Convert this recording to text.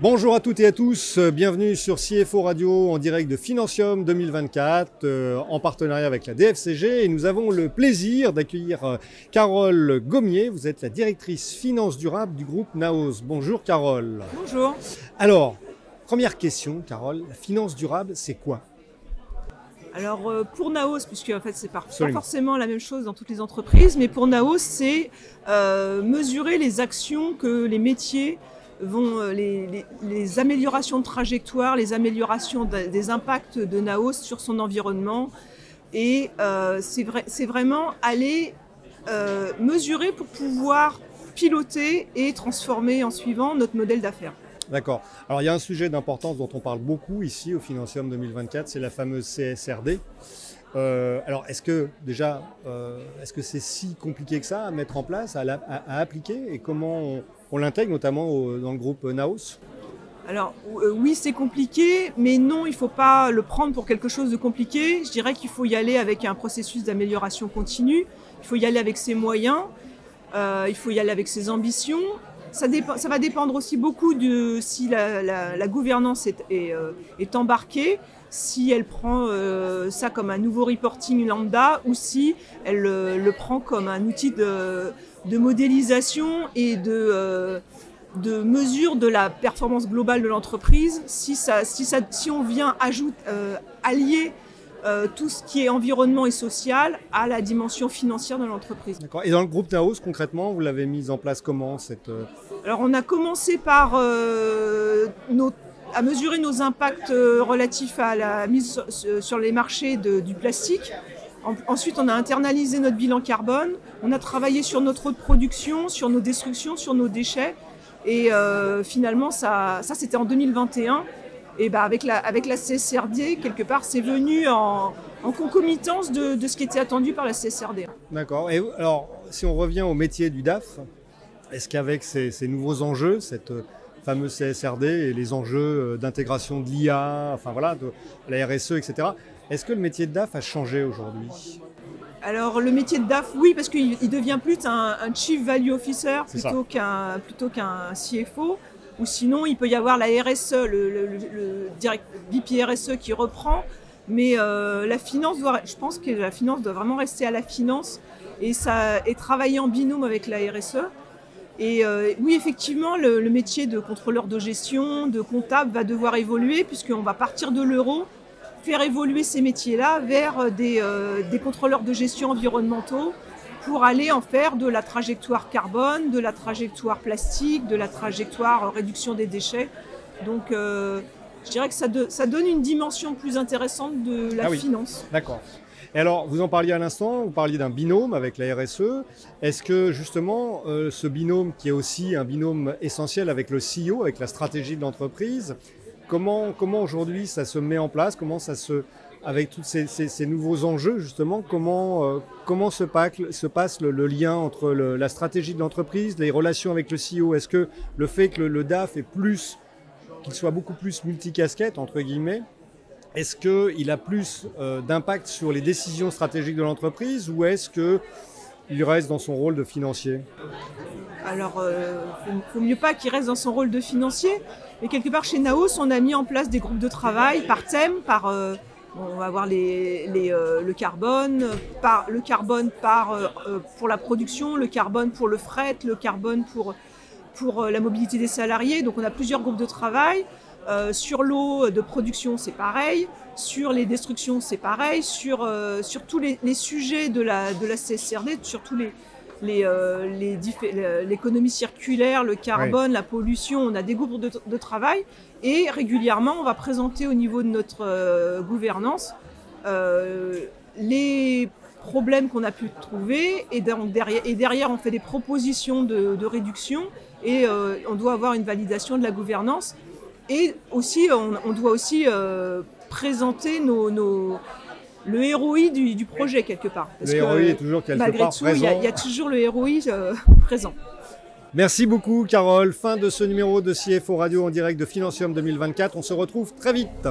Bonjour à toutes et à tous, bienvenue sur CFO Radio en direct de Financium 2024 en partenariat avec la DFCG et nous avons le plaisir d'accueillir Carole Gommier. Vous êtes la directrice finance durable du groupe Naos. Bonjour Carole. Bonjour. Alors, première question Carole, la finance durable c'est quoi ? Alors pour Naos, puisque en fait c'est pas forcément la même chose dans toutes les entreprises, mais pour Naos c'est mesurer les actions que les métiers vont, les améliorations de trajectoire, les améliorations des impacts de Naos sur son environnement. Et c'est vraiment aller mesurer pour pouvoir piloter et transformer en suivant notre modèle d'affaires. D'accord. Alors il y a un sujet d'importance dont on parle beaucoup ici au Financium 2024, c'est la fameuse CSRD. Alors est-ce que déjà, est-ce que c'est si compliqué que ça à mettre en place, à appliquer et comment on l'intègre notamment dans le groupe Naos ? Alors oui, c'est compliqué, mais non, il ne faut pas le prendre pour quelque chose de compliqué. Je dirais qu'il faut y aller avec un processus d'amélioration continue, il faut y aller avec ses moyens, il faut y aller avec ses ambitions. Ça va dépendre aussi beaucoup de si la gouvernance est embarquée, si elle prend ça comme un nouveau reporting lambda ou si elle le prend comme un outil de modélisation et de mesure de la performance globale de l'entreprise. Si on vient allier tout ce qui est environnement et social à la dimension financière de l'entreprise. D'accord. Et dans le groupe Naos, concrètement, vous l'avez mise en place comment Alors on a commencé par à mesurer nos impacts relatifs à la mise sur les marchés du plastique. Ensuite, on a internalisé notre bilan carbone, on a travaillé sur notre production, sur nos destructions, sur nos déchets. Et finalement, ça c'était en 2021. Et avec la CSRD, quelque part, c'est venu en concomitance de ce qui était attendu par la CSRD. D'accord. Et alors, si on revient au métier du DAF, est-ce qu'avec ces nouveaux enjeux, cette fameuse CSRD et les enjeux d'intégration de l'IA, enfin voilà, de la RSE, etc., est-ce que le métier de DAF a changé aujourd'hui ? Alors le métier de DAF, oui, parce qu'il devient plus un Chief Value Officer plutôt qu'un CFO. Ou sinon, il peut y avoir la RSE, le VP RSE qui reprend. Mais la finance je pense que la finance doit vraiment rester à la finance et travailler en binôme avec la RSE. Et oui, effectivement, le métier de contrôleur de gestion, de comptable va devoir évoluer puisqu'on va partir de l'euro, faire évoluer ces métiers-là vers des contrôleurs de gestion environnementaux pour aller en faire de la trajectoire carbone, de la trajectoire plastique, de la trajectoire réduction des déchets. Donc je dirais que ça donne une dimension plus intéressante de la finance. D'accord. Et alors, vous en parliez à l'instant, vous parliez d'un binôme avec la RSE. Est-ce que justement, ce binôme qui est aussi un binôme essentiel avec le CEO, avec la stratégie de l'entreprise, comment aujourd'hui ça se met en place, avec tous ces nouveaux enjeux, justement, comment se passe le lien entre la stratégie de l'entreprise, les relations avec le CEO? Est-ce que le fait que le DAF qu'il soit beaucoup plus multicasquette, entre guillemets, est-ce qu'il a plus d'impact sur les décisions stratégiques de l'entreprise ou est-ce qu'il reste dans son rôle de financier? Alors, faut mieux pas qu'il reste dans son rôle de financier. Mais quelque part, chez Naos, on a mis en place des groupes de travail par thème, on va avoir le carbone, pour la production, le carbone pour le fret, le carbone pour la mobilité des salariés. Donc on a plusieurs groupes de travail. Sur l'eau de production, c'est pareil. Sur les destructions, c'est pareil. Sur tous les sujets de la CSRD, sur tous l'économie circulaire, le carbone, la pollution, on a des groupes de travail. Et régulièrement, on va présenter au niveau de notre gouvernance les problèmes qu'on a pu trouver. Et derrière, on fait des propositions de réduction. Et on doit avoir une validation de la gouvernance. Et aussi, on doit aussi présenter le ROI du projet quelque part. Parce le ROI est toujours quelque part présent. Malgré tout, il y a toujours le ROI présent. Merci beaucoup Carole. Fin de ce numéro de CFO Radio en direct de Financium 2024. On se retrouve très vite.